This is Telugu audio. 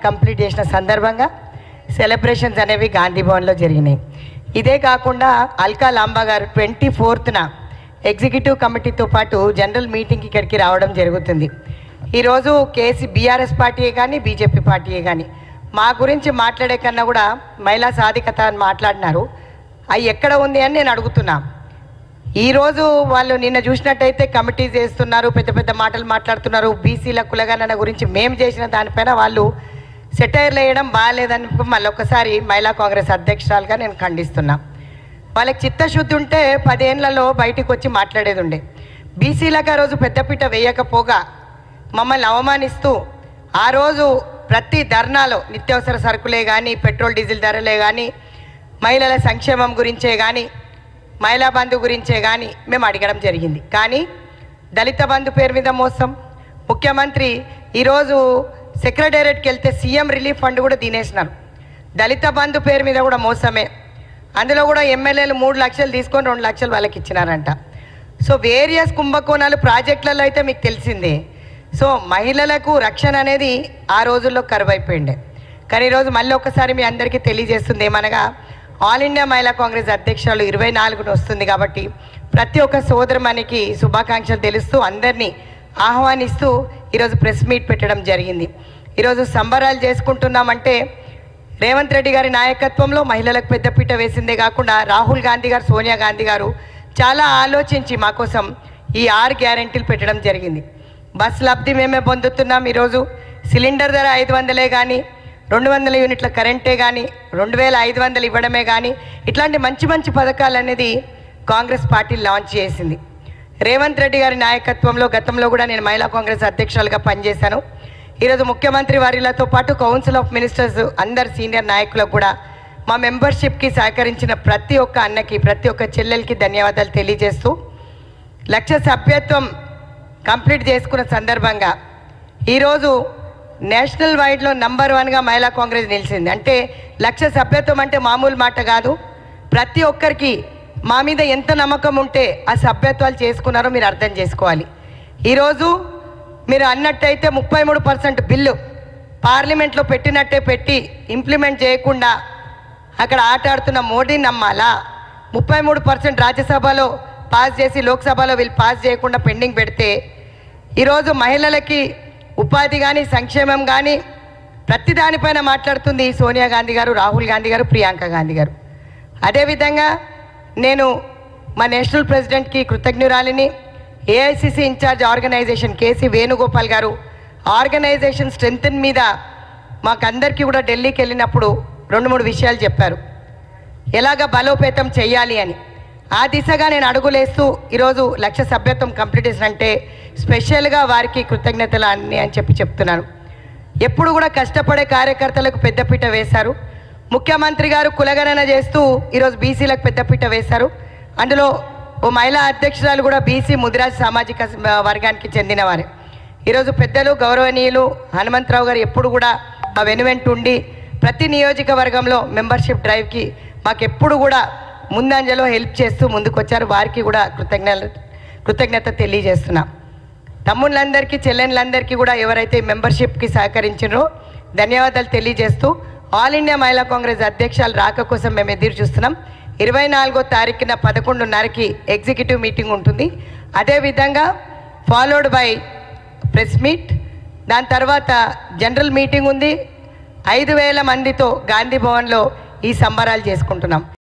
కంప్లీట్ చేసిన సందర్భంగా సెలబ్రేషన్స్ అనేవి గాంధీ భవన్లో జరిగినాయి. ఇదే కాకుండా అల్కా లాంబా గారు 24న ఎగ్జిక్యూటివ్ కమిటీతో పాటు జనరల్ మీటింగ్కి ఇక్కడికి రావడం జరుగుతుంది. ఈరోజు బీఆర్ఎస్ పార్టీయే కానీ బీజేపీ పార్టీయే కానీ మా గురించి మాట్లాడే కన్నా కూడా మహిళా సాధికత అని మాట్లాడినారు. అవి ఎక్కడ ఉంది అని నేను అడుగుతున్నా. ఈరోజు వాళ్ళు నిన్న చూసినట్టయితే కమిటీ చేస్తున్నారు, పెద్ద పెద్ద మాటలు మాట్లాడుతున్నారు. బీసీల కులగణన గురించి మేము చేసిన దానిపైన వాళ్ళు సెటైర్లు వేయడం బాగాలేదని మళ్ళీ ఒకసారి మహిళా కాంగ్రెస్ అధ్యక్షురాలుగా నేను ఖండిస్తున్నా. వాళ్ళకి చిత్తశుద్ధి ఉంటే 10 ఏళ్లలో బయటికి వచ్చి మాట్లాడేది ఉండే. బీసీలకు ఆ రోజు పెద్దపీట వేయకపోగా మమ్మల్ని అవమానిస్తూ ఆ రోజు ప్రతి ధర్నాలో నిత్యావసర సరుకులే కానీ, పెట్రోల్ డీజిల్ ధరలే కానీ, మహిళల సంక్షేమం గురించే కానీ, మహిళా బంధు గురించే కానీ మేము అడగడం జరిగింది. కానీ దళిత బంధు పేరు మీద మోసం. ముఖ్యమంత్రి ఈరోజు సెక్రటేరియట్కి వెళ్తే సీఎం రిలీఫ్ ఫండ్ కూడా తినేసినారు. దళిత బంధు పేరు మీద కూడా మోసమే. అందులో కూడా ఎమ్మెల్యేలు 3 లక్షలు తీసుకొని 2 లక్షలు వాళ్ళకి ఇచ్చినారంట. సో వేరియస్ కుంభకోణాలు ప్రాజెక్టులలో అయితే మీకు తెలిసిందే. సో మహిళలకు రక్షణ అనేది ఆ రోజుల్లో కరువైపోయిండే. కానీ ఈరోజు మళ్ళీ ఒకసారి మీ అందరికీ తెలియజేస్తుంది ఏమనగా, ఆల్ ఇండియా మహిళా కాంగ్రెస్ అధ్యక్షురాలు 24న వస్తుంది కాబట్టి ప్రతి ఒక్క సోదరమణికి శుభాకాంక్షలు తెలుస్తూ అందరినీ ఆహ్వానిస్తూ ఈరోజు ప్రెస్ మీట్ పెట్టడం జరిగింది. ఈరోజు సంబరాలు చేసుకుంటున్నామంటే రేవంత్ రెడ్డి గారి నాయకత్వంలో మహిళలకు పెద్దపీట వేసిందే కాకుండా రాహుల్ గాంధీ గారు, సోనియా గాంధీ గారు చాలా ఆలోచించి మా కోసం ఈ 6 గ్యారెంటీలు పెట్టడం జరిగింది. బస్ లబ్ధి మేమే పొందుతున్నాం. ఈరోజు సిలిండర్ ధర 500 కానీ, 200 యూనిట్ల కరెంటే కానీ, 2500 ఇవ్వడమే కానీ, ఇట్లాంటి మంచి మంచి పథకాలు అనేది కాంగ్రెస్ పార్టీ లాంచ్ చేసింది. రేవంత్ రెడ్డి గారి నాయకత్వంలో గతంలో కూడా నేను మహిళా కాంగ్రెస్ అధ్యక్షులుగా పనిచేశాను. ఈరోజు ముఖ్యమంత్రి వారిలతో పాటు కౌన్సిల్ ఆఫ్ మినిస్టర్స్ అందరు సీనియర్ నాయకులకు కూడా మా మెంబర్షిప్కి సహకరించిన ప్రతి ఒక్క అన్నకి, ప్రతి ఒక్క చెల్లెలకి ధన్యవాదాలు తెలియజేస్తూ, 1,00,000 సభ్యత్వం కంప్లీట్ చేసుకున్న సందర్భంగా ఈరోజు నేషనల్ వైడ్లో నంబర్ 1గా మహిళా కాంగ్రెస్ నిలిచింది. అంటే 1,00,000 సభ్యత్వం అంటే మామూలు మాట కాదు. ప్రతి ఒక్కరికి మా మీద ఎంత నమ్మకం ఉంటే ఆ సభ్యత్వాలు చేసుకున్నారో మీరు అర్థం చేసుకోవాలి. ఈరోజు మీరు అన్నట్టయితే 33% బిల్లు పార్లమెంట్లో పెట్టినట్టే పెట్టి ఇంప్లిమెంట్ చేయకుండా అక్కడ ఆటాడుతున్న మోడీని నమ్మాలా? 33% రాజ్యసభలో పాస్ చేసి లోక్సభలో వీళ్ళు పాస్ చేయకుండా పెండింగ్ పెడితే ఈరోజు మహిళలకి ఉపాధి కానీ, సంక్షేమం కానీ ప్రతి దానిపైన మాట్లాడుతుంది సోనియా గాంధీ గారు, రాహుల్ గాంధీ గారు, ప్రియాంక గాంధీ గారు. అదేవిధంగా నేను మా నేషనల్ ప్రెసిడెంట్కి కృతజ్ఞురాలిని. AICC incharge organisation KC Venugopal గారు ఆర్గనైజేషన్ స్ట్రెంత్ మీద మాకందరికీ కూడా ఢిల్లీకి వెళ్ళినప్పుడు 2-3 విషయాలు చెప్పారు, ఎలాగ బలోపేతం చేయాలి అని. ఆ దిశగా నేను అడుగులేస్తూ ఈరోజు 1,00,000 సభ్యత్వం కంప్లీట్ చేసినంటే స్పెషల్గా వారికి కృతజ్ఞతలు అన్నీ అని చెప్తున్నాను. ఎప్పుడు కూడా కష్టపడే కార్యకర్తలకు పెద్దపీట వేశారు. ముఖ్యమంత్రి గారు కులగణన చేస్తూ ఈరోజు బీసీలకు పెద్దపీట వేశారు. అందులో ఓ మహిళా అధ్యక్షురాలు కూడా బీసీ ముదిరాజ్ సామాజిక వర్గానికి చెందినవారే. ఈరోజు పెద్దలు గౌరవనీయులు హనుమంతరావు గారు ఎప్పుడు కూడా మా వెనువెంట ఉండి ప్రతి నియోజకవర్గంలో మెంబర్షిప్ డ్రైవ్కి మాకెప్పుడు కూడా ముందంజలో హెల్ప్ చేస్తూ ముందుకొచ్చారు. వారికి కూడా కృతజ్ఞత తెలియజేస్తున్నా. తమ్ముళ్ళందరికీ, చెల్లెళ్ళందరికీ కూడా ఎవరైతే మెంబర్షిప్కి సహకరించారో ధన్యవాదాలు తెలియజేస్తూ, ఆల్ ఇండియా మహిళా కాంగ్రెస్ అధ్యక్షులు రాక కోసం మేము ఎదురు చూస్తున్నాం. 24వ తారీఖున 11:30కి ఎగ్జిక్యూటివ్ మీటింగ్ ఉంటుంది. అదేవిధంగా ఫాలోడ్ బై ప్రెస్ మీట్, దాని తర్వాత జనరల్ మీటింగ్ ఉంది. 5,000 మందితో గాంధీ భవన్లో ఈ సంబరాలు చేసుకుంటున్నాం.